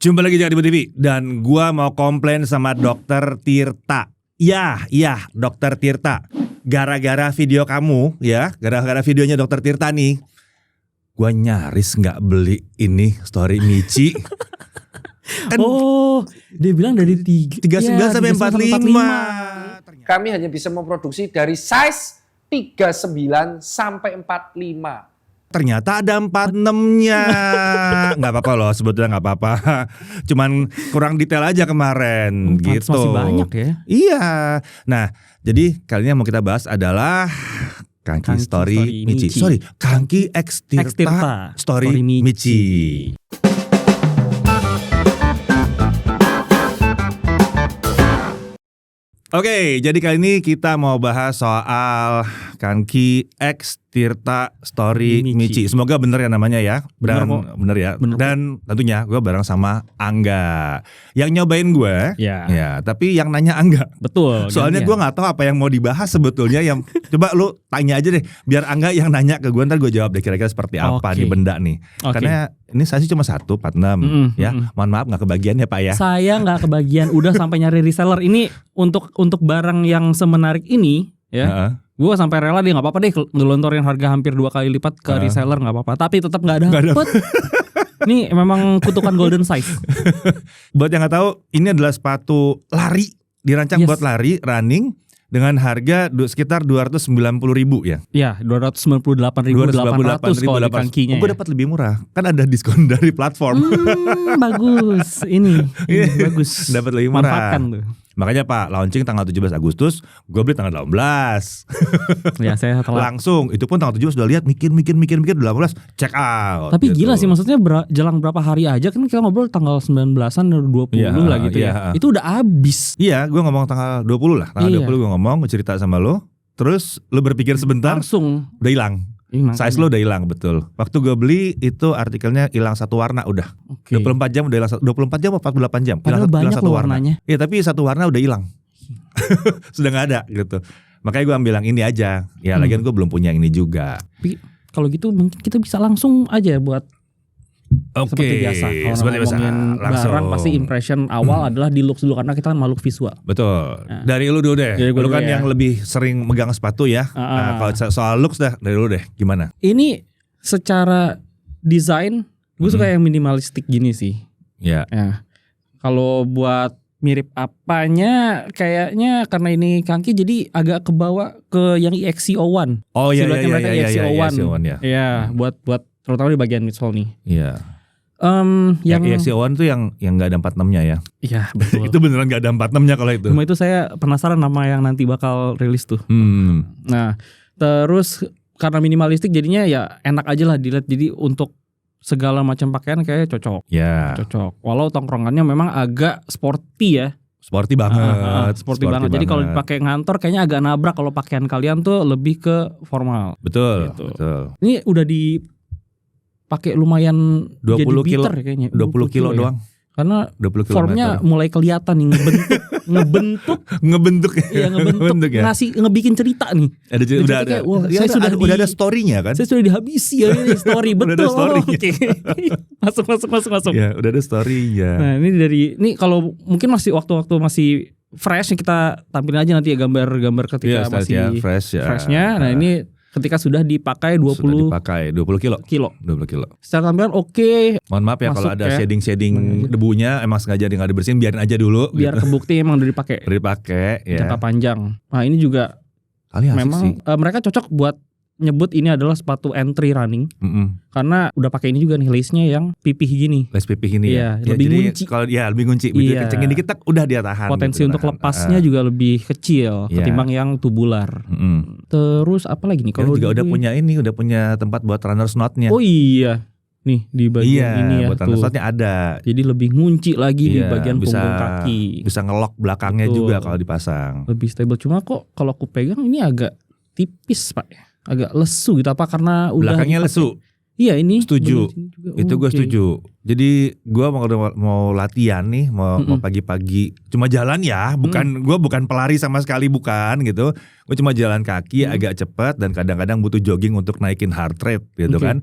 Jumpa lagi di TV dan gua mau komplain sama Dokter Tirta. Iya, Dokter Tirta. Gara-gara video kamu, gara-gara videonya Dokter Tirta nih, gua nyaris nggak beli ini story Michi. Kan, dia bilang dari 39 sampai 45. Kami hanya bisa memproduksi dari size 39 sampai 45. Ternyata ada 46-nya. Nggak apa-apa loh, sebetulnya nggak apa-apa. Cuman kurang detail aja kemarin gitu. Masih banyak ya. Iya. Nah, jadi kali ini yang mau kita bahas adalah Kangki Story Michi. Sorry, Kangki X Tirta Story Michi. Oke, jadi kali ini kita mau bahas soal Kangki X Tirta Story Michi. Semoga bener ya namanya ya. Bener ya. Bener. Dan tentunya gue bareng sama Angga. Yang nyobain gue, ya, tapi yang nanya Angga. Betul. Soalnya gue nggak tahu apa yang mau dibahas sebetulnya. Yang coba lu tanya aja deh, biar Angga yang nanya ke gue, ntar gue jawab deh kira-kira seperti apa nih benda nih. Karena ini saya sih cuma 146 ya. Mohon maaf nggak kebagian ya Pak ya. Saya nggak kebagian, udah sampai nyari reseller ini untuk barang yang semenarik ini ya. Gue sampai rela dia nggak apa-apa deh ngelontorin harga hampir 2 kali lipat ke reseller nggak apa-apa. Tapi tetap nggak dapet. Ini memang kutukan golden size. Buat yang nggak tahu, ini adalah sepatu lari, dirancang buat lari, running, dengan harga sekitar 290.000 ya. Iya, 298.800 kalau di Kangkinya. Gue dapat lebih murah, kan ada diskon dari platform. Bagus, ini bagus. Dapat lebih murah. Manfaatkan tuh. Makanya Pak, launching tanggal 17 Agustus, gue beli tanggal 18. Ya saya telat. Langsung, itu pun tanggal 17 sudah lihat, mikir 18, check out. Tapi gitu. gila sih, maksudnya jelang berapa hari aja kan kita ngobrol tanggal 19-an 20 lah gitu ya. Itu udah habis. Iya, gue ngomong tanggal 20 lah. Tanggal 20 gue ngomong, gue cerita sama lo. Terus lo berpikir sebentar, langsung udah hilang. Size lo udah hilang, betul. Waktu gue beli itu artikelnya hilang satu warna udah. 24 jam udah hilang, 24 jam atau 48 jam. Padahal banyak satu warna. Warnanya. Iya, tapi satu warna udah hilang. Sudah gak ada gitu. Makanya gue bilang ini aja. Ya lagian gue belum punya ini juga. Tapi kalau gitu mungkin kita bisa langsung aja buat seperti biasa. Kalau ngomongin barang pasti impression awal adalah di looks dulu, karena kita kan makhluk visual. Betul. Dari lu dulu deh. Lu kan yang lebih sering megang sepatu ya. Nah, kalau soal looks dah dari lu deh, gimana? Ini secara desain gue suka yang minimalistik gini sih. Ya. Kalau buat mirip apanya, kayaknya karena ini Kangki jadi agak kebawa ke yang EXC01. Oh iya. EXC01. Ya, buat terutama di bagian midsole nih. Iya. Yang EXC01 tuh yang enggak ada 46-nya ya. Iya, betul. Itu beneran enggak ada 46-nya kalau itu. Cuma itu saya penasaran nama yang nanti bakal rilis tuh. Nah, terus karena minimalistik jadinya ya enak aja lah dilihat. Jadi untuk segala macam pakaian kayak cocok. Ya. Cocok. Walau tongkrongannya memang agak sporty ya. Sporty banget. Sporty banget. Jadi kalau dipakai ngantor kayaknya agak nabrak. Kalau pakaian kalian tuh lebih ke formal. Betul. Gitu. Betul. Ini udah dipakai lumayan 20 jadi kilo kayaknya. 20 kilo ya. doang. Karena 20 formnya mulai kelihatan nih, ngebentuk ya. Ngebikin cerita nih. Udah ada story-nya kan? Saya sudah dihabisi ya ini story. Betul. Udah ada story-nya. Masuk. Ya, udah ada story-nya. Nah, ini kalau mungkin masih waktu-waktu masih fresh, kita tampilin aja nanti ya gambar-gambar ketika masih freshnya. Nah, ini ketika sudah dipakai 20 kilo. Secara tampilan oke. Mohon maaf ya kalau ada shading debunya, emang sengaja nggak dibersihin, biarin aja dulu. Biar gitu. kebukti emang udah dipakai. Ya. Jangka panjang. Nah ini juga memang mereka cocok buat nyebut ini adalah sepatu entry running. Karena udah pakai ini juga nih lace-nya yang pipih gini. Lace pipih ini ya. Lebih ngunci. Kalau lebih ngunci. Begitu kencengin dikit udah dia tahan. Potensi gitu, untuk lepasnya juga lebih kecil ketimbang yang tubular. Terus apa lagi nih? Kalau juga udah punya tempat buat runners knot-nya. Oh iya. Nih di bagian ini ya. Buat runners knot-nya ada. Jadi lebih ngunci lagi di bagian punggung kaki. Bisa ngelok belakangnya juga kalau dipasang. Lebih stable. Cuma kok kalau aku pegang ini agak tipis Pak. Agak lesu gitu, apa karena udah belakangnya lesu? Iya ini setuju. Itu gue setuju. Jadi gue mau latihan nih, mau pagi-pagi cuma jalan ya, gue bukan pelari sama sekali, bukan gitu. Gue cuma jalan kaki agak cepat dan kadang-kadang butuh jogging untuk naikin heart rate gitu kan.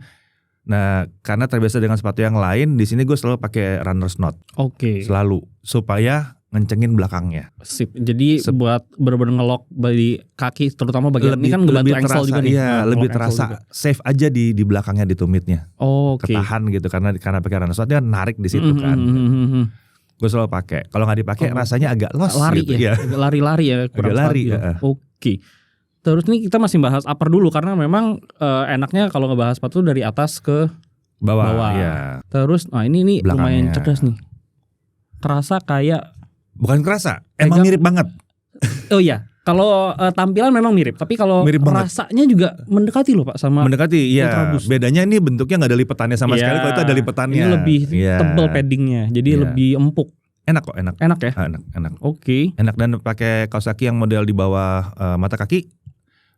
Nah, karena terbiasa dengan sepatu yang lain, di sini gue selalu pakai runner's knot. Oke. Selalu supaya ngencengin belakangnya. Sip. Jadi buat benar-benar ngelok di kaki, terutama bagian ini kan ngebantu ankle juga nih. Iya, lebih terasa safe aja di belakangnya, di tumitnya. Oke. Ketahan gitu karena pakai runner's knot dia narik di situ kan. Gue selalu pakai. Kalau nggak dipakai rasanya agak los. Lari gitu, ya. Agak lari-lari ya. Agak lari ya. Oke. Terus nih kita masih bahas upper dulu karena memang enaknya kalau ngebahas sepatu dari atas ke bawah. Ya. Terus ini lumayan cerdas nih. Kerasa kayak bukan kerasa, emang mirip banget. Oh iya, kalau tampilan memang mirip, tapi kalau rasanya juga mendekati loh Pak sama. Mendekati, iya. Bedanya ini bentuknya nggak ada lipetannya sama sekali. Kalau itu ada lipetannya. Ini lebih tebal paddingnya, jadi lebih empuk. Enak kok, enak. Enak ya? Enak. Oke. Enak, dan pakai kaos kaki yang model di bawah mata kaki.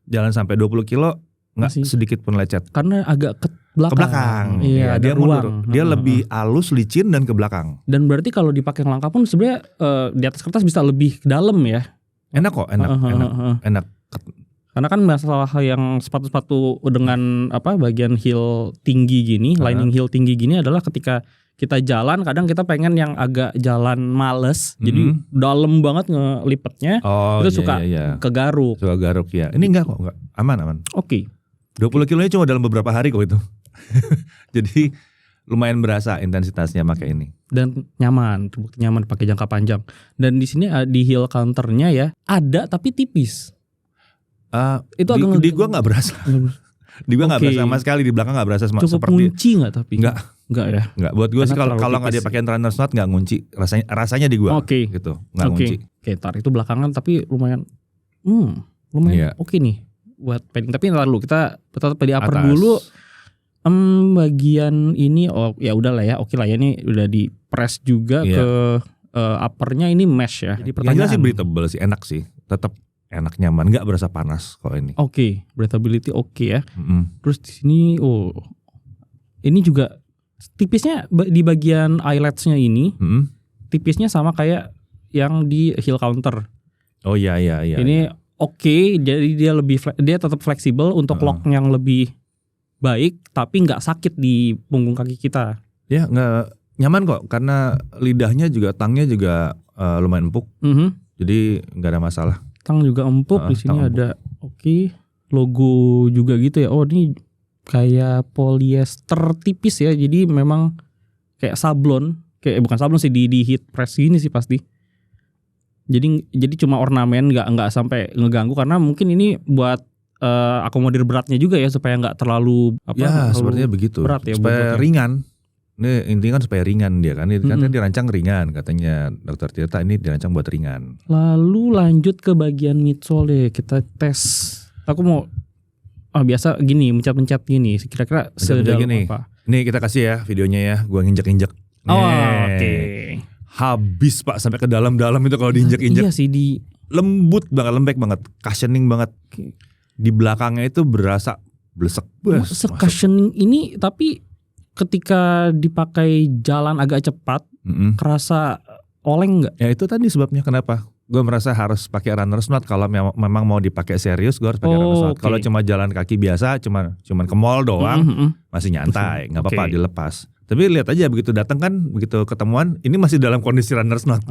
Jalan sampai 20 kilo nggak sedikit pun lecet. Karena agak ke belakang. Iya, dia ruang. Dia lebih halus, licin dan ke belakang. Dan berarti kalau dipakai langkah pun sebenarnya di atas kertas bisa lebih ke dalam ya. Enak kok, enak. Karena kan masalah yang sepatu-sepatu dengan bagian heel tinggi gini, lining heel tinggi gini adalah ketika kita jalan kadang kita pengen yang agak jalan males, jadi dalam banget ngelipetnya, itu suka kegaruk. Suka garuk ya. Ini enggak kok, enggak. Aman. Oke. 20 kilonya cuma dalam beberapa hari kok itu. Jadi lumayan berasa intensitasnya pakai ini. Dan terbukti nyaman pakai jangka panjang. Dan di sini di heel counternya ya ada tapi tipis. Itu agak di gua nggak berasa. Di gua nggak berasa sama sekali, di belakang nggak berasa cukup seperti. Ngunci nggak tapi? Enggak ya. Enggak. Buat gua sih kalau nggak dia pakai runner's knot nggak ngunci. Rasanya di gua. Gitu. Nggak ngunci. Oke, tar itu belakangan tapi lumayan. Oke nih buat padding. Tapi lalu kita tetap di upper dulu. Bagian ini ya udahlah ya, oke lah ya, ini udah di press juga ke uppernya ini mesh ya. Jadi pertanyaan sih breathable sih, enak sih, tetap enak, nyaman, nggak berasa panas kalau ini. Oke, breathability oke ya. Terus di sini ini juga tipisnya di bagian eyeletsnya ini, tipisnya sama kayak yang di heel counter. Oh iya. Ini oke, jadi dia tetap fleksibel untuk lock yang lebih baik, tapi nggak sakit di punggung kaki kita. Ya nggak, nyaman kok, karena lidahnya juga, tangnya juga lumayan empuk. Jadi nggak ada masalah. Tang juga empuk, di sini ada logo juga gitu ya. Oh ini kayak polyester tipis ya, jadi memang kayak sablon, bukan sablon sih, di heat press gini sih pasti. Jadi cuma ornamen, nggak sampai ngeganggu, karena mungkin ini buat akomodir beratnya juga ya, supaya nggak terlalu sepertinya begitu. Berat ya, supaya ringan. Ini intinya kan supaya ringan dia kan. Ini kan dirancang ringan katanya Dr. Tirta, ini dirancang buat ringan. Lalu lanjut ke bagian midsole, kita tes. Aku mau biasa gini, mencet-mencet gini. Kira-kira sedalam apa? Ini kita kasih ya videonya ya. Gua nginjek-injek. Oke. Habis Pak sampai ke dalam-dalam itu kalau diinjek-injek. Iya sih, lembut banget, lembek banget, cushioning banget. Di belakangnya itu berasa blesek. Cushioning ini tapi ketika dipakai jalan agak cepat, kerasa oleng nggak? Ya itu tadi sebabnya kenapa gue merasa harus pakai runner's knot. Kalau memang mau dipakai serius, gue harus pakai runner's knot. Kalau cuma jalan kaki biasa, cuman ke mall doang, masih nyantai, nggak apa-apa dilepas. Tapi lihat aja begitu datang kan, begitu ketemuan, ini masih dalam kondisi runner's knot.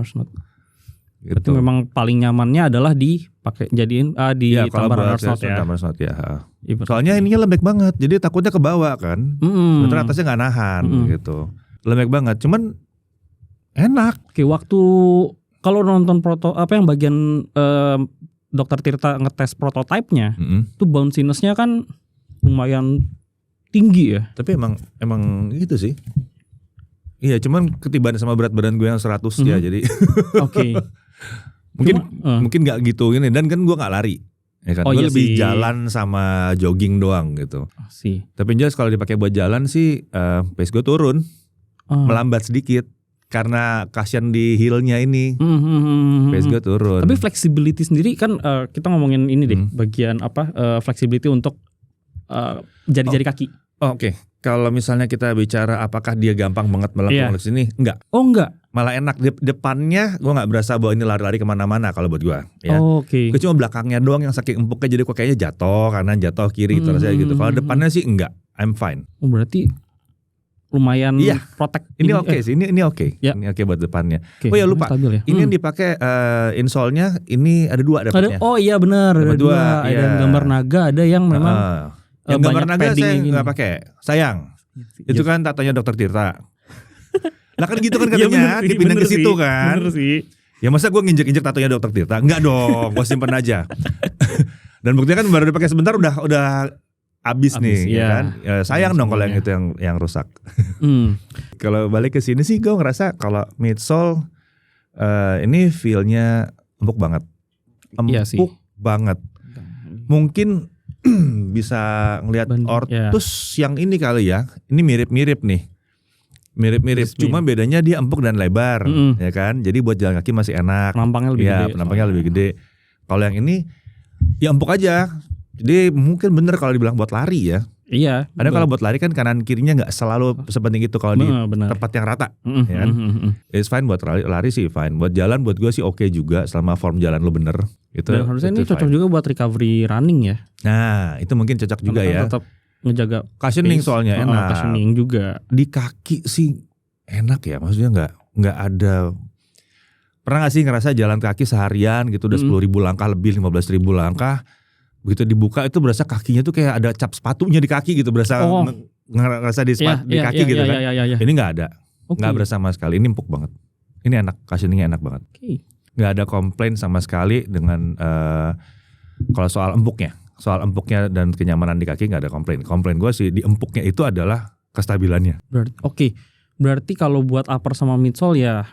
Gitu. Berarti memang paling nyamannya adalah dipakai jadiin ditambah runner's knot ya. Soalnya ininya lembek banget, jadi takutnya ke bawah kan. Sementara atasnya nggak nahan gitu. Lembek banget, cuman enak. Oke, waktu kalau nonton yang bagian Dr. Tirta ngetes prototipenya, tuh bounciness-nya kan lumayan tinggi ya. Tapi emang gitu sih. Iya, cuman ketibaan sama berat badan gue yang 100 ya, jadi. Oke. Mungkin nggak gitu ini, dan kan gue nggak lari, ya kan. Gue lebih jalan sama jogging doang gitu. Tapi jelas kalau dipakai buat jalan sih, pace gue turun, melambat sedikit karena cushion di heel-nya ini, pace gue turun. Tapi flexibility sendiri kan kita ngomongin ini deh, bagian flexibility untuk jari-jari kaki. Oke. Kalau misalnya kita bicara apakah dia gampang banget melengkung ke sini, enggak. Oh enggak. Malah enak, depannya gue nggak berasa bahwa ini lari-lari kemana-mana kalau buat gue. Ya. Gue cuma belakangnya doang yang saking empuknya, jadi kok kayaknya jatuh kanan, jatuh kiri terus ya gitu. Kalau depannya sih enggak, I'm fine. Oh, berarti lumayan protect. Ini oke sih, ini oke. Ya. Ini oke buat depannya. Okay. Oh ya lupa, stabil ya? ini yang dipakai insole-nya ini ada 2 dapatnya. Oh iya benar, ada 2. Ada yang gambar naga, ada yang memang yang gambar naga saya nggak pakai, sayang. Yes. Itu kan tatonya Dokter Tirta. Lah kan gitu kan katanya, dipindah ke situ kan. Bener sih. Ya masa gue nginjek-injek tatonya Dokter Tirta? Enggak dong, gue simpen aja. Dan buktinya kan baru dipakai sebentar udah abis nih, ya kan? Ya, sayang dong kalau yang itu yang rusak. Kalau balik ke sini sih gue ngerasa kalau midsole ini feel-nya empuk banget, banget. Mungkin bisa ngelihat Ortus yang ini kali ya. Ini mirip-mirip nih, mirip-mirip. Cuma bedanya dia empuk dan lebar, ya kan? Jadi buat jalan kaki masih enak. Penampangnya lebih gede. Penampangnya lebih gede. Kalau yang ini ya empuk aja. Jadi mungkin bener kalau dibilang buat lari ya. Iya. Ada kalau buat lari kan kanan kirinya nggak selalu sepenting itu kalau di tempat yang rata. Ya kan? It's fine buat lari sih fine. Buat jalan buat gue sih oke juga selama form jalan lo bener. Itu. Dan harusnya ini cocok juga buat recovery running ya. Nah itu mungkin cocok juga ya. Tetap ngejaga cushioning soalnya enak. Cushioning juga. Di kaki sih enak ya. Maksudnya nggak ada. Pernah gak sih ngerasa jalan kaki seharian gitu udah 10.000 langkah lebih 15.000 langkah. Begitu dibuka itu berasa kakinya tuh kayak ada cap sepatunya di kaki gitu, berasa ngerasa di kaki gitu kan. Ini nggak ada, nggak berasa sama sekali. Ini empuk banget. Ini enak, cushioningnya enak banget. Nggak ada komplain sama sekali dengan kalau soal empuknya dan kenyamanan di kaki nggak ada komplain. Komplain gue sih di empuknya itu adalah kestabilannya. Berarti kalau buat upper sama midsole ya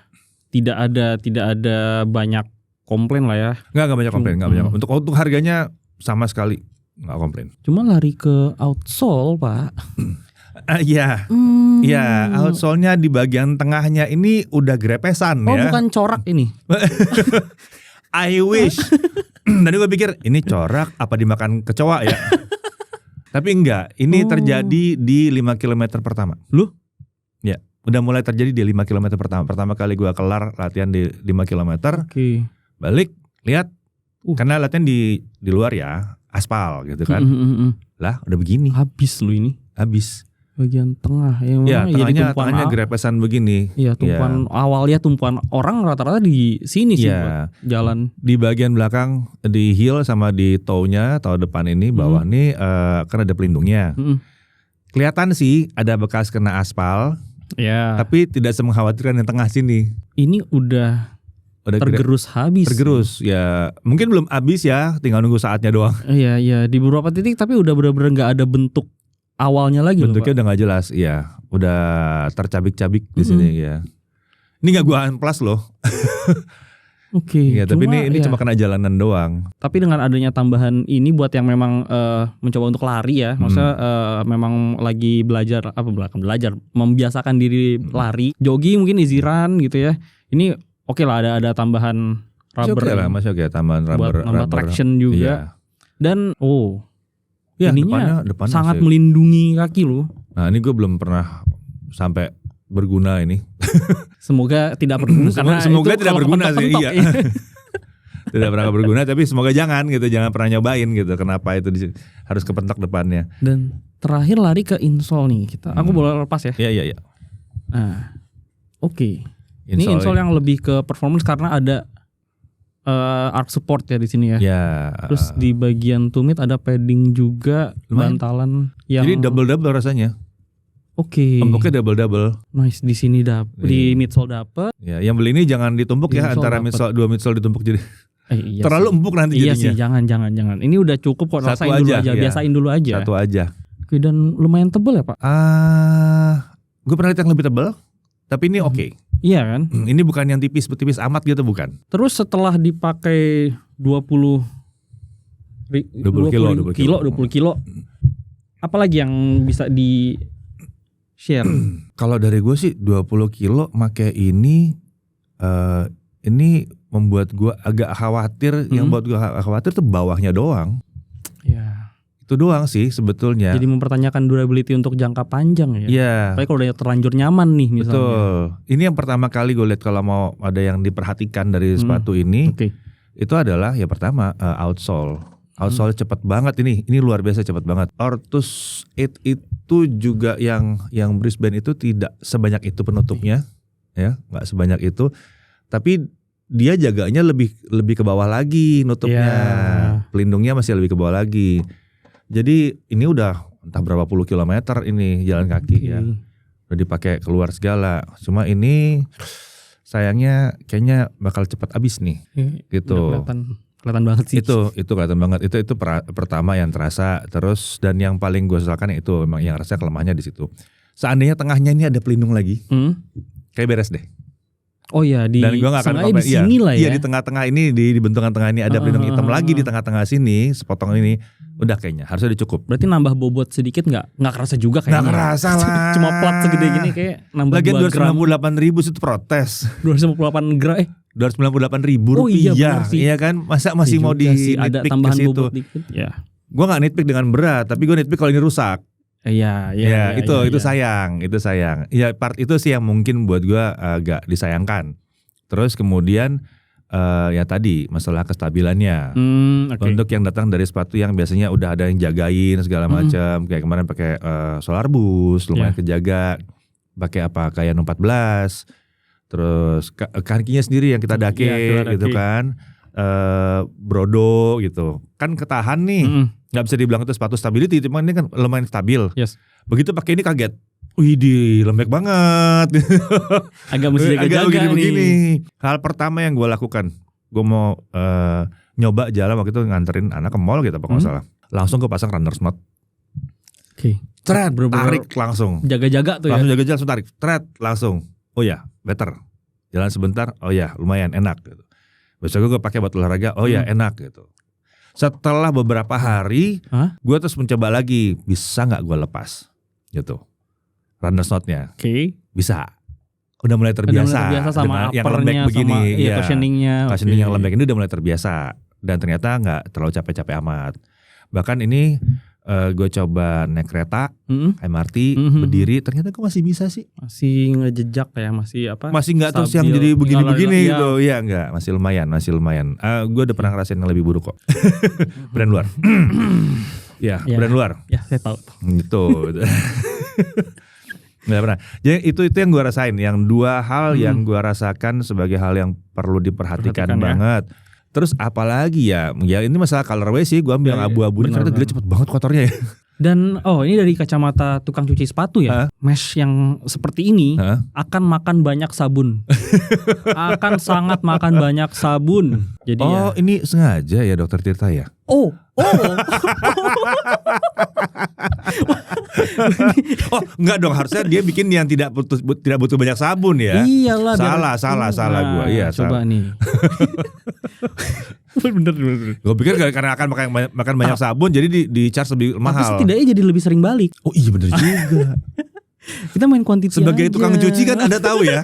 tidak ada banyak komplain lah ya. Nggak banyak komplain, nggak banyak. Untuk harganya sama sekali nggak komplain. Cuma lari ke outsole Pak. Iya, outsole-nya di bagian tengahnya ini udah grepesan ya. Oh bukan corak ini. I wish. Tadi gue pikir ini corak apa dimakan kecoa ya. Tapi enggak, ini terjadi di 5 km pertama. Lu? Ya, udah mulai terjadi di 5 km pertama. Pertama kali gue kelar latihan di 5 km. Balik, lihat. Karena latihan di luar ya, aspal gitu kan. Lah udah begini. Habis lu ini. Habis. Bagian tengah ya tengahnya grepesan begini. Iya tumpuan awalnya tumpuan orang rata-rata di sini sih buat jalan. Di bagian belakang di heel sama di toe-nya, toe depan ini bawah nih kan ada pelindungnya. Kelihatan sih ada bekas kena aspal. Ya. Tapi tidak semengkhawatirkan yang tengah sini. Ini udah tergerus habis. Tergerus ya. Mungkin belum habis ya, tinggal nunggu saatnya doang. Iya di beberapa titik tapi udah benar-benar nggak ada bentuk awalnya lagi. Bentuknya udah nggak jelas. Iya, udah tercabik-cabik di sini ya. Ini nggak gua amplas loh. Ya, tapi ini cuma kena jalanan doang. Tapi dengan adanya tambahan ini buat yang memang mencoba untuk lari ya, maksudnya memang lagi belajar membiasakan diri lari, jogging mungkin easy run gitu ya. Ini oke lah ada tambahan rubber. Masih oke tambahan rubber. Buat nambah traction juga. Iya. Dan ininya depannya sih sangat melindungi kaki lo. Nah ini gue belum pernah sampai berguna ini. Semoga tidak berguna. Semoga tidak berguna sih. Iya. Tidak pernah berguna tapi semoga jangan pernah nyobain gitu. Kenapa itu harus kepentok depannya. Dan terakhir lari ke insole nih kita. Aku boleh lepas ya? Iya. Nah, oke. Ini insole yang lebih ke performance karena ada arch support ya di sini ya. Ya. Terus di bagian tumit ada padding juga, bantalan yang. Jadi double rasanya. Oke. Empuknya double. Nice, di sini di midsole dapet. Ya, yang beli ini jangan ditumpuk ya antara dua midsole ditumpuk jadi. Iya terlalu empuk nanti jadinya. Iya sih, jangan. Ini udah cukup kok, rasain dulu aja. Biasain dulu aja. Satu aja. Oke, dan lumayan tebel ya, Pak? Gue pernah lihat yang lebih tebel, tapi ini oke. Iya kan? Ini bukan yang tipis amat gitu, bukan. Terus setelah dipakai 20 kilo. Apalagi yang bisa di share? Kalau dari gue sih 20 kilo make ini membuat gue agak khawatir. Yang buat gue khawatir tuh bawahnya doang. Ya. Itu doang sih sebetulnya. Jadi mempertanyakan durability untuk jangka panjang ya. Iya. Tapi kalau udah terlanjur nyaman nih misalnya. Betul. Ini yang pertama kali gue lihat kalau mau ada yang diperhatikan dari sepatu ini. Okay. Itu adalah ya pertama outsole. Outsole cepet banget ini luar biasa cepet banget. Ortus 8 itu juga yang Brisbane itu tidak sebanyak itu penutupnya, ya nggak sebanyak itu, tapi dia jaganya lebih ke bawah lagi nutupnya, pelindungnya masih lebih ke bawah lagi. Jadi ini udah entah berapa puluh kilometer ini jalan kaki ya, udah dipakai keluar segala. Cuma ini sayangnya kayaknya bakal cepat habis nih, gitu. Kelihatan banget sih. Itu kelihatan banget. Itu pertama yang terasa. Terus dan yang paling gue sesalkan itu memang yang rasa kelemahannya di situ. Seandainya tengahnya ini ada pelindung lagi, kayak beres deh. Oh ya di. Dan gue nggak akan di sini lah ya. Iya di tengah-tengah ini di bentungan tengah ini ada pelindung hitam lagi di tengah-tengah sini, sepotong ini udah kayaknya harusnya udah cukup. Berarti nambah bobot sedikit nggak kerasa juga kayaknya. Nggak kerasa lah. Cuma plat segede gini kayak nambah. Lagian 2 gram. 298.000 itu protes. 298 gram 298.000 rupiah. Oh iya, iya kan? Masa masih mau di ada nitpick tambahan ke situ? bobot dikit. Ya. Gue nggak nitpick dengan berat, tapi gue nitpick kalau ini rusak. Iya. Itu sayang. Ya part itu sih yang mungkin buat gue agak disayangkan. Terus kemudian ya tadi masalah kestabilannya. Untuk yang datang dari sepatu yang biasanya udah ada yang jagain segala macam, kayak kemarin pakai Solar Boost lumayan kejaga. Pakai apa kayak 14. Terus kakinya sendiri yang kita dake gitu kan. Brodo gitu. Kan ketahan nih. Gak bisa dibilang itu sepatu stability, cuma ini kan lumayan stabil. Yes. Begitu pakai ini kaget. Widih, lembek banget. Agak mesti jaga-jaga begini. Hal pertama yang gue lakukan, gue mau nyoba jalan waktu itu nganterin anak ke mall gitu apa nggak salah. Langsung gue pasang runner's knot. Oke. Tarik langsung. Jaga-jaga tuh langsung jaga-jaga langsung tarik. Langsung. Oh ya, better. Jalan sebentar, oh ya lumayan enak gitu. Besok gue pakai buat olahraga, oh ya enak gitu. Setelah beberapa hari, gue terus mencoba lagi, bisa nggak gue lepas gitu. Runner's knot-nya. Bisa. Udah mulai terbiasa sama yang lembek begini. Iya, cushioning-nya. Cushioning yang lembek ini udah mulai terbiasa. Dan ternyata nggak terlalu capek-capek amat. Bahkan ini gue coba naik kereta, MRT, berdiri, ternyata gue masih bisa sih. Masih ngejejak ya, masih apa? Masih nggak terus yang jadi begini-begini gitu. Iya nggak, masih lumayan. Gue udah pernah ngerasain yang lebih buruk kok. Brand luar. Ya, brand luar. Ya, saya tahu. Gitu. Nggak pernah. Jadi itu yang gue rasain. Yang dua hal yang gue rasakan sebagai hal yang perlu diperhatikan banget. Terus apalagi ya ini masalah colorway sih, gue ambil yang abu-abu ini karena gila cepet banget kotornya ya. Dan ini dari kacamata tukang cuci sepatu ya, mesh yang seperti ini akan makan banyak sabun, akan sangat makan banyak sabun. Jadi ini sengaja ya Dokter Tirta ya? Oh enggak dong, harusnya dia bikin yang tidak butuh banyak sabun ya. Iyalah. Salah gue. Iya, coba nih. Bener. Gue pikir karena akan makan banyak sabun jadi di charge lebih mahal. Tapi setidaknya jadi lebih sering balik. Oh iya bener juga. Kita main quantity sebagai aja. Tukang cuci kan Anda tahu ya.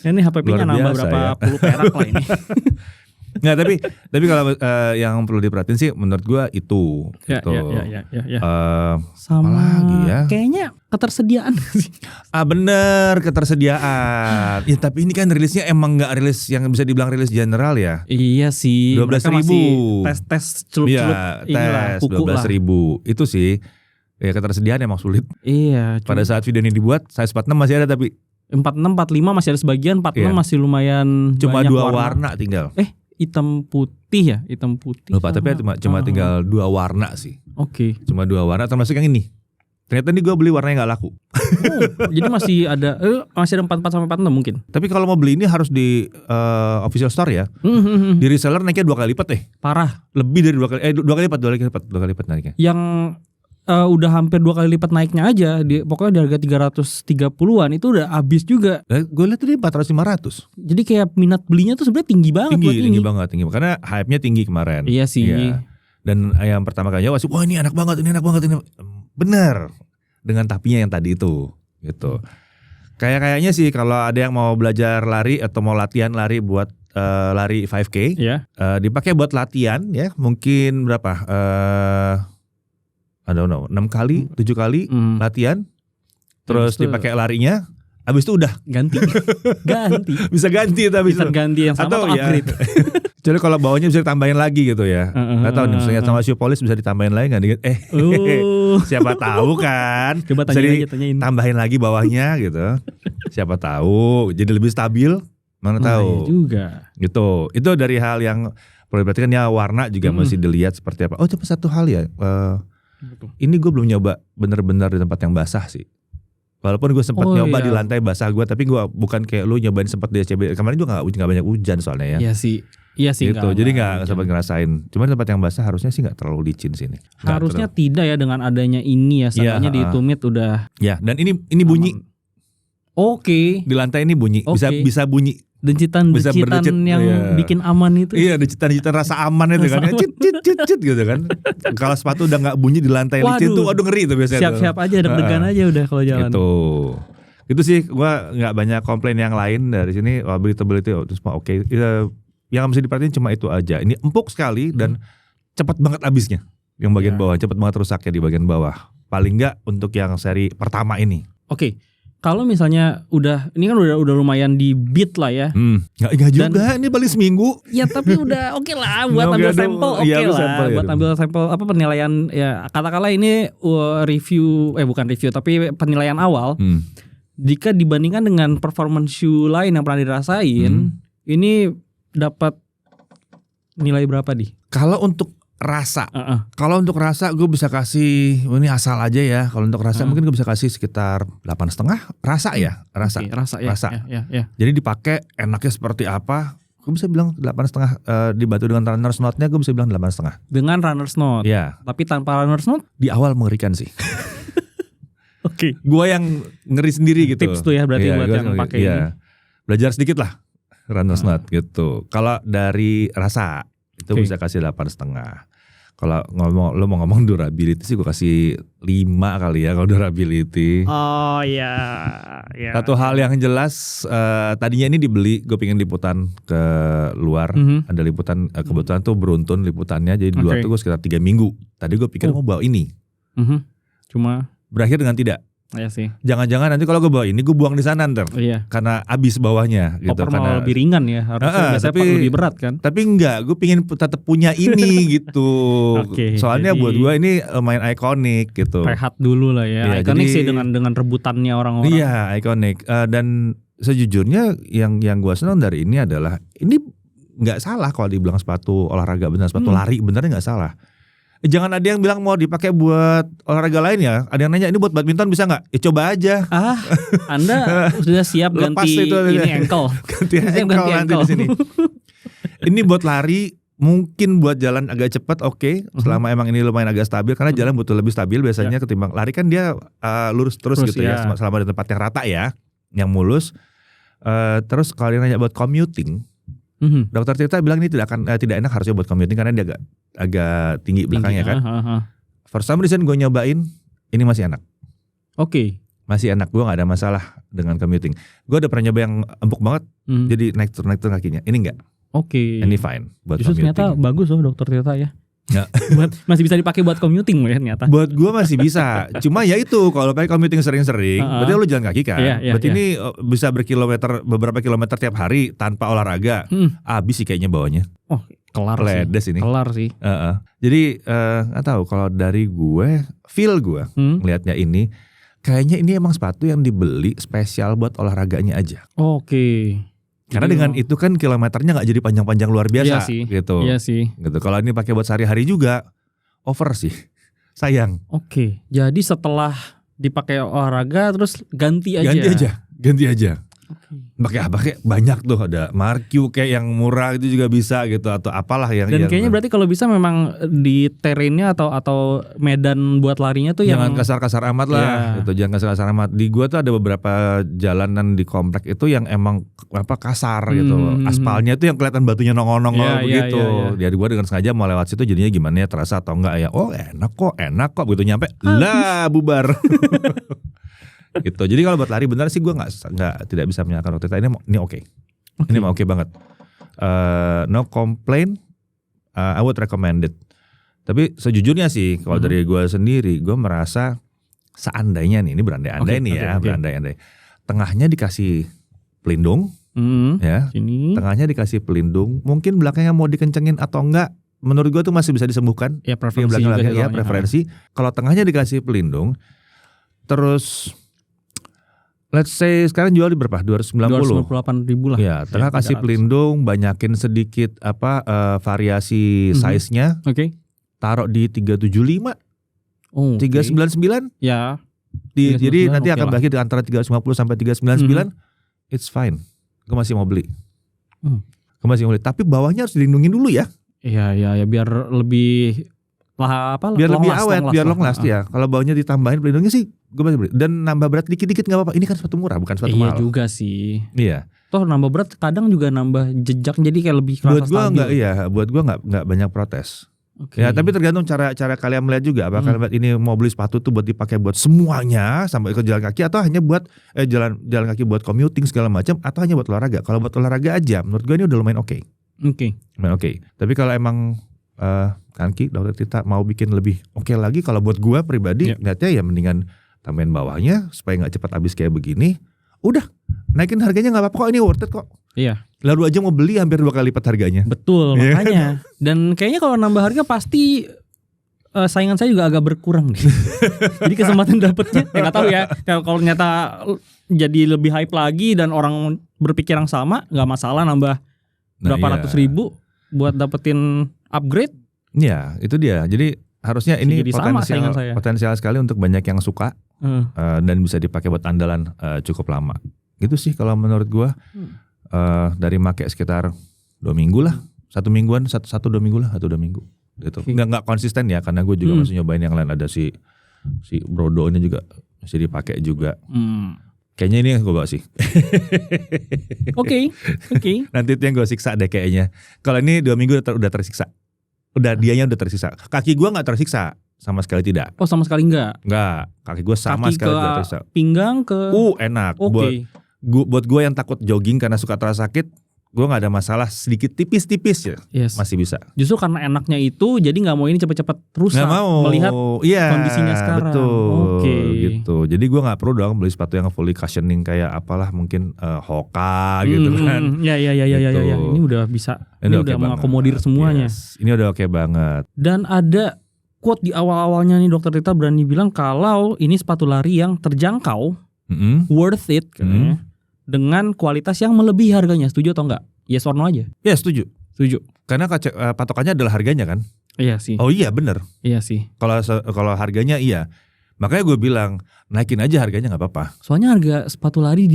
Ini HPP-nya nambah berapa puluh perak lah ini. Nggak, tapi kalau yang perlu diperhatiin sih menurut gue itu gitu. Ya. Sama lagi ya. Kayaknya ketersediaan sih. Bener, ketersediaan. Ya tapi ini kan rilisnya emang nggak rilis yang bisa dibilang rilis general ya. Iya sih. 12.000. Tes celup-celup. Iya, tes 12.000 itu sih. Ya ketersediaan emang sulit. Iya. Pada saat video ini dibuat, size 46 masih ada tapi 46, 45 masih ada sebagian, 46 masih lumayan. Cuma 2 warna tinggal. Hitam putih ya, hitam putih. Lupa, tapi cuma tinggal 2 warna sih. Oke. Cuma 2 warna termasuk yang ini. Ternyata ini gue beli warnanya nggak laku. Jadi masih ada 44 sampai 46 mungkin. Tapi kalau mau beli ini harus di official store ya. Di reseller naiknya 2 kali lipat deh. Parah. Lebih dari 2 kali lipat naiknya. Yang udah hampir 2 kali lipat naiknya aja, pokoknya di harga 330-an itu udah habis juga. Gue lihat tadi 400-500. Jadi kayak minat belinya tuh sebenarnya tinggi banget. Tinggi banget. Karena hype-nya tinggi kemarin. Iya sih. Iya. Dan yang pertama kali wah ini enak banget, ini. Bener. Dengan tapinya yang tadi itu, gitu. Kayaknya sih kalau ada yang mau belajar lari atau mau latihan lari buat lari 5K, dipakai buat latihan ya, mungkin berapa? I don't know, 6 kali, 7 kali latihan, terus dipakai larinya, habis itu udah ganti. Bisa ganti tapi bisa ganti yang sama atau upgrade. Jadi kalau bawahnya bisa ditambahin lagi gitu ya. Nggak tahu nih, misalnya sama shoe polish bisa ditambahin lagi nggak? Siapa tahu kan. Coba tanyain. Tambahin lagi bawahnya gitu. Siapa tahu jadi lebih stabil. Mana tahu. Iya juga. Gitu. Itu dari hal yang perlu diperhatikan ya, warna juga mesti dilihat seperti apa. Oh, cuma satu hal ya. Ini gue belum nyoba bener-bener di tempat yang basah sih. Walaupun gue sempat nyoba di lantai basah gue, tapi gue bukan kayak lu nyobain sempat di SCB. Kemarin juga nggak banyak hujan soalnya ya. Iya sih. Gitu. Jadi nggak sempat ngerasain. Cuma tempat yang basah harusnya sih nggak terlalu licin sini. Harusnya tidak ya dengan adanya ini ya. Seandainya di tumit udah. Ya, dan ini bunyi. Oke. Di lantai ini bunyi. Bisa bunyi. Decitan-decitan yang bikin aman itu. Iya, decitan rasa aman itu kan. Cit gitu kan. Kalau sepatu udah nggak bunyi di lantai licin tuh, waduh ngeri itu biasanya. Siap-siap aja, deg-degan aja udah kalau jalan. Itu sih, gua nggak banyak komplain yang lain dari sini. Breathability terus oke. Yang mesti diperhatiin cuma itu aja. Ini empuk sekali dan cepat banget habisnya. Yang bagian bawah cepat banget rusaknya di bagian bawah. Paling nggak untuk yang seri pertama ini. Oke. Kalau misalnya ini kan udah lumayan di beat lah ya. Nggak juga, ini paling seminggu. Ya tapi udah oke lah buat ambil sampel lah. Buat ambil sampel penilaian ya, katakanlah ini review bukan review tapi penilaian awal. Jika dibandingkan dengan performance shoe lain yang pernah dirasain, ini dapat nilai berapa di? Kalau untuk rasa, kalau untuk rasa gue bisa kasih, ini asal aja ya. Kalau untuk rasa mungkin gue bisa kasih sekitar 8,5. Rasa ya, rasa. Okay, rasa. Ya. Jadi dipakai enaknya seperti apa? Gue bisa bilang 8,5. Dibantu dengan runner's note-nya gue bisa bilang 8,5. Dengan runner's note. Ya. Tapi tanpa runner's note? Di awal mengerikan sih. Oke. Gue yang ngeri sendiri gitu. Tips tuh ya berarti buat yang pakai ini. Belajar sedikit lah runner's note gitu. Kalau dari rasa itu bisa kasih 8,5. Kalau lu mau ngomong durability sih gue kasih 5 kali ya kalau durability. Oh iya. Satu hal yang jelas, tadinya ini dibeli, gue pengen liputan ke luar. Ada liputan, kebetulan tuh beruntun liputannya, jadi di luar tuh gue sekitar 3 minggu. Tadi gue pikir mau bawa ini. Cuma berakhir dengan tidak. Iya sih. Jangan-jangan nanti kalau gue bawa ini gue buang di sana ntar. Iya. Karena abis bawahnya gitu. Karena lebih ringan ya, harusnya biasanya lebih berat kan. Tapi enggak, gue pengen tetap punya ini gitu. Soalnya buat gue ini lumayan ikonik gitu. Rehat dulu lah ya. Ikonik sih dengan rebutannya orang-orang. Iya, ikonik. Dan sejujurnya yang gue senang dari ini adalah ini nggak salah kalau dibilang sepatu olahraga benar, sepatu lari benernya nggak salah. Jangan ada yang bilang mau dipakai buat olahraga lain ya. Ada yang nanya ini buat badminton bisa nggak? Ya coba aja. Anda sudah siap ganti ini ankle. Ganti nanti di sini. Ini buat lari, mungkin buat jalan agak cepat oke. Selama emang ini lumayan agak stabil, karena jalan butuh lebih stabil biasanya ketimbang lari kan dia lurus terus gitu ya. Selama di tempat yang rata ya, yang mulus. Terus kalau yang nanya buat commuting, Dokter Tirta bilang ini tidak enak harusnya buat commuting karena dia agak tinggi belakangnya kan. For some reason gue nyobain, ini masih enak. Oke. Masih enak, gue gak ada masalah dengan commuting. Gue udah pernah nyoba yang empuk banget, jadi naik turun kakinya. Ini enggak. Oke. Ini fine buat justru commuting. Ternyata bagus loh Dokter Tirta ya. Masih bisa dipakai buat commuting ya ternyata. Buat gue masih bisa. Cuma ya itu kalau pakai commuting sering-sering, berarti lu jalan kaki kan. Berarti ini bisa beberapa kilometer tiap hari tanpa olahraga. Habis sih kayaknya bawahnya. Oh, kelar sih. Ini. Kelar sih. Jadi nggak tahu kalau dari gue, feel gue ngelihatnya ini, kayaknya ini emang sepatu yang dibeli spesial buat olahraganya aja. Oke. Karena dengan itu kan kilometernya nggak jadi panjang-panjang luar biasa, gitu. Iya sih. Gitu. Kalau ini pakai buat sehari-hari juga, over sih, sayang. Oke. Jadi setelah dipakai olahraga terus ganti aja. Ganti aja. Pakai apa kayak banyak tuh, ada Marque kayak yang murah itu juga bisa gitu, atau apalah yang. Dan kayaknya berarti kalau bisa memang di terrainnya atau medan buat larinya tuh jangan kasar-kasar amat lah, gitu. Jangan kasar-kasar amat. Di gua tuh ada beberapa jalanan di komplek itu yang emang kasar gitu. Aspalnya tuh yang kelihatan batunya nongol-nongol begitu. Jadi gua dengan sengaja mau lewat situ, jadinya gimana ya, terasa atau enggak ya? Oh enak kok begitu nyampe lah bubar. Gitu. Jadi kalau buat lari benar sih gue tidak bisa menyalahkan waktu itu. Ini oke. Ini mah oke banget. No complaint. I would recommend it. Tapi sejujurnya sih kalau dari gue sendiri, gue merasa seandainya nih, ini berandai-andai berandai-andai. Tengahnya dikasih pelindung, Ya. Sini. Tengahnya dikasih pelindung, mungkin belakangnya mau dikencengin atau enggak, menurut gue tuh masih bisa disembuhkan. Ya preferensi juga ya preferensi. Kalau tengahnya dikasih pelindung, terus let's say sekarang jual di berapa? 298.000 lah. Ya, tengah kasih pelindung, banyakin sedikit variasi size-nya. Oke. Taruh di 375. 399. Ya. Jadi nanti akan bagi di antara 350 sampai 399. It's fine. Gue masih mau beli. Tapi bawahnya harus dilindungin dulu ya. Iya, biar lebih biar lebih awet, biar long last ya. Kalau bawahnya ditambahin pelindungnya sih gue masih beli. Dan nambah berat dikit-dikit nggak apa-apa. Ini kan sepatu murah, bukan sepatu mahal. Iya juga sih. Iya. Toh nambah berat kadang juga nambah jejak, jadi kayak lebih kerasa stabil. Buat gue nggak banyak protes. Ya, tapi tergantung cara kalian melihat juga. Apakah kalian ini mau beli sepatu tuh buat dipakai buat semuanya sampai ke jalan kaki, atau hanya buat jalan kaki buat commuting segala macam, atau hanya buat olahraga. Kalau buat olahraga aja, menurut gue ini udah lumayan oke. Oke. Tapi kalau emang Kanki, Dokter Tirta mau bikin lebih oke lagi, kalau buat gue pribadi lihatnya ya mendingan tambahin bawahnya supaya nggak cepat habis kayak begini. Udah naikin harganya nggak apa-apa kok, ini worth it kok. Iya. Lalu aja mau beli hampir 2 kali lipat harganya. Betul, makanya. Dan kayaknya kalau nambah harga pasti saingan saya juga agak berkurang deh. Jadi kesempatan dapetnya ya nggak tahu ya. Kalau ternyata jadi lebih hype lagi dan orang berpikir yang sama, nggak masalah nambah berapa ratus ribu buat dapetin upgrade. Iya, itu dia. Jadi harusnya ini potensial sekali untuk banyak yang suka dan bisa dipakai buat andalan cukup lama. Gitu sih kalau menurut gua. Dari make sekitar 2 minggu lah, 1 mingguan, 1-2 minggu lah, 1-2 minggu gitu. Nggak konsisten ya, karena gue juga masih nyobain yang lain. Ada si Brodo ini juga masih dipakai juga. Kayaknya ini yang gue bawa sih. Oke. Nanti itu yang gue siksa deh kayaknya. Kalau ini 2 minggu udah tersiksa. Dianya udah tersiksa. Kaki gue nggak tersiksa sama sekali, tidak. Oh, sama sekali nggak? Nggak. Kaki gue sama sekali tidak tersiksa. Pinggang ke. Enak. Buat gue yang takut jogging karena suka terasa sakit, gue nggak ada masalah, sedikit tipis-tipis ya, masih bisa. Justru karena enaknya itu, jadi nggak mau ini cepat-cepat rusak. Nggak mau. Melihat kondisinya sekarang. Betul. Gitu. Jadi gue nggak perlu dong beli sepatu yang fully cushioning kayak apalah mungkin Hoka gitu kan. Ya. Ini udah bisa. Ini udah mengakomodir semuanya. Ini udah oke banget. Dan ada quote di awal-awalnya nih, Dokter Tirta berani bilang kalau ini sepatu lari yang terjangkau, worth it katanya. Dengan kualitas yang melebihi harganya. Setuju atau enggak? Yes or no aja? Ya setuju. Karena patokannya adalah harganya kan? Iya sih. Oh iya benar. Iya sih. Kalau harganya iya. Makanya gue bilang naikin aja harganya nggak apa-apa. Soalnya harga sepatu lari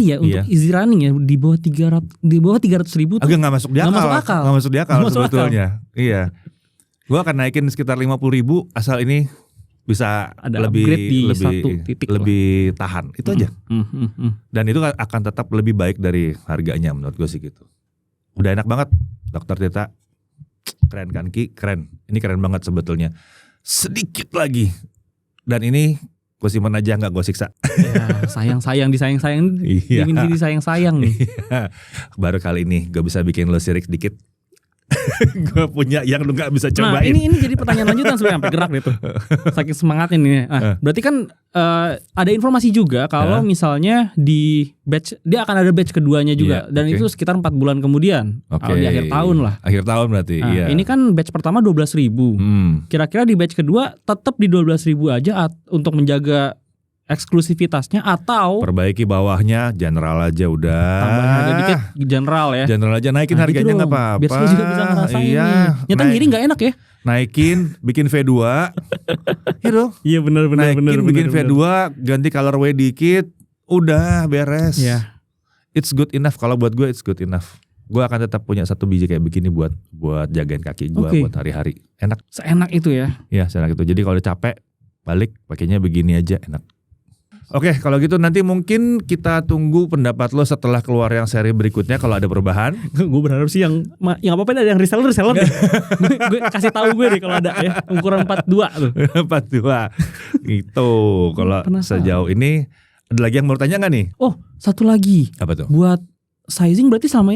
ya untuk easy running ya di bawah 300.000 tuh. Agak nggak masuk di akal. Nggak masuk di akal sebetulnya. Iya. Gue akan naikin sekitar 50.000 asal ini bisa ada lebih tahan, itu aja. Dan itu akan tetap lebih baik dari harganya menurut gue sih gitu. Udah enak banget, Dokter Tirta. Keren kan Ki? Keren. Ini keren banget sebetulnya. Sedikit lagi. Dan ini gue simpan aja, nggak gue siksa. Ya, sayang disayang-sayang. Ingin jadi sayang-sayang nih. Baru kali ini gue bisa bikin lo sirik sedikit. Gue punya yang lu gak bisa cobain. Nah ini jadi pertanyaan lanjutan sebenarnya, sampai gerak gitu. Saking semangatnya nih. Berarti kan ada informasi juga kalau misalnya di batch, dia akan ada batch keduanya juga. Dan itu sekitar 4 bulan kemudian. Di akhir tahun lah. Akhir tahun berarti. Ini kan batch pertama 12.000. Kira-kira di batch kedua tetap di 12.000 aja untuk menjaga eksklusivitasnya, atau perbaiki bawahnya, general aja udah. Tambahin harga dikit general ya. General aja naikin harganya nggak apa-apa. Biar saya juga bisa ngerasain nih. Nyata ngiri nggak enak ya. Naikin, bikin V2. Iya benar. Bikin V2, ganti colorway dikit, udah beres. Iya. It's good enough, kalau buat gue it's good enough. Gue akan tetap punya 1 biji kayak begini buat jagain kaki gue buat hari-hari. Enak. Seenak itu ya. Iya, seenak itu. Jadi kalau udah capek, balik pakainya begini aja, enak. Oke, kalau gitu nanti mungkin kita tunggu pendapat lo setelah keluar yang seri berikutnya kalau ada perubahan. Gue berharap sih yang apa-apa ada yang reseller deh. gue kasih tahu gue deh kalau ada ya, ukuran 42 tuh. 42. Gitu. Kalau sejauh ini ada lagi yang mau tanya nggak nih? Oh, satu lagi. Apa tuh? Buat sizing berarti sama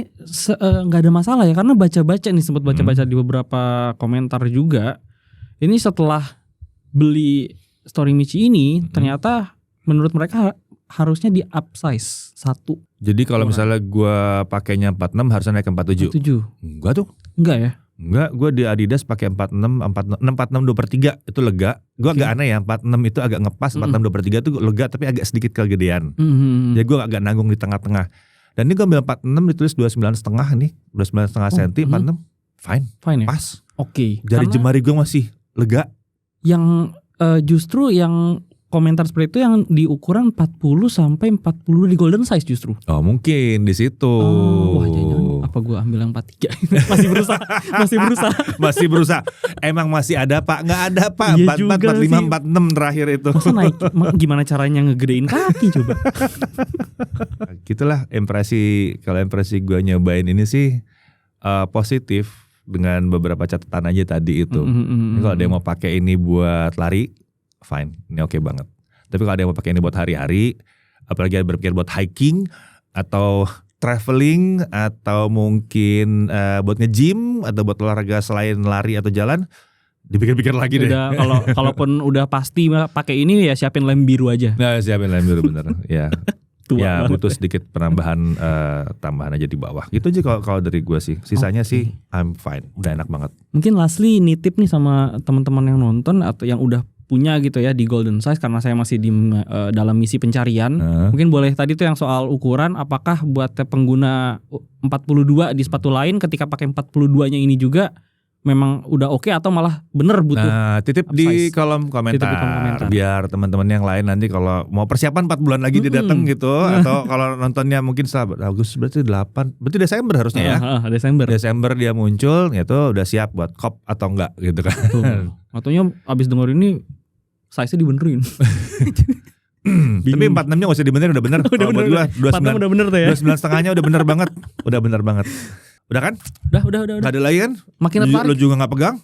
nggak ada masalah ya, karena baca-baca nih, sempat baca-baca di beberapa komentar juga. Ini setelah beli Story Michi ini ternyata menurut mereka harusnya di upsize 1. Jadi kalau misalnya gue pakainya 46 harusnya naik ke 47. 47. Enggak tuh. Enggak ya? Enggak, gue di Adidas pakai 46, 46 2/3 itu lega. Gue agak aneh ya, 46 itu agak ngepas, 46 2/3 itu lega tapi agak sedikit kegedean. Jadi gue agak nanggung di tengah-tengah. Dan ini gue ambil 46 ditulis 29,5 nih, 29,5 cm, 46 fine Ya? pas. Oke. Jari jemari gue masih lega. Yang justru yang komentar seperti itu yang di ukuran 40 sampai 40 di golden size justru. Oh mungkin di situ. Wah jangan apa gue ambil yang 43. masih berusaha. Emang masih ada Pak? Nggak ada Pak. Iya 44, 45, 46 terakhir itu. Masa naik? Gimana caranya ngegedein kaki coba? Gitulah impresi. Kalau impresi gue nyobain ini sih positif dengan beberapa catatan aja tadi itu. Kalau ada yang mau pakai ini buat lari, fine, ini oke banget. Tapi kalau ada yang mau pakai ini buat hari-hari, apalagi ada berpikir buat hiking atau traveling atau mungkin buat nge-gym atau buat olahraga selain lari atau jalan, dipikir-pikir lagi deh. Udah kalaupun udah pasti pakai ini ya siapin lem biru aja. Nah, siapin lem biru bener. Ya. Ya butuh sedikit penambahan tambahan aja di bawah. Gitu aja kalau dari gue sih. Sisanya sih I'm fine. Udah enak banget. Mungkin lastly nitip nih sama teman-teman yang nonton atau yang udah punya gitu ya di golden size, karena saya masih di dalam misi pencarian. Mungkin boleh tadi tuh yang soal ukuran, apakah buat pengguna 42 di sepatu lain ketika pakai 42-nya ini juga memang udah oke atau malah bener butuh. Nah, titip di kolom komentar. Biar teman-teman yang lain nanti kalau mau persiapan 4 bulan lagi dia datang gitu atau kalau nontonnya mungkin setelah Agustus berarti 8, berarti Desember harusnya ya. Desember dia muncul, itu udah siap buat kop atau enggak gitu kan. Ataunya abis denger ini size-nya dibenerin. Tapi 46-nya gak usah dibenerin, udah bener. Udah bener. 29 udah bener tuh ya. 29 setengahnya udah bener banget. Udah bener banget. Udah kan? Udah. Gak ada lagi kan? Makin tertarik. Lu juga gak pegang?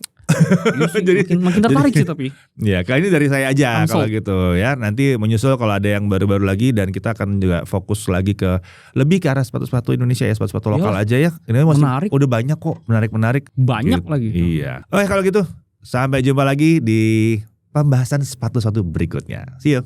makin tertarik sih tapi. Ya kali ini dari saya aja kalau gitu ya. Nanti menyusul kalau ada yang baru-baru lagi, dan kita akan juga fokus lagi ke lebih ke arah sepatu-sepatu Indonesia ya, sepatu-sepatu lokal aja ya. Ini masih menarik. Udah banyak kok, menarik. Banyak gitu. lagi. Iya. Oke kalau gitu sampai jumpa lagi di pembahasan sepatu-sepatu berikutnya. See you.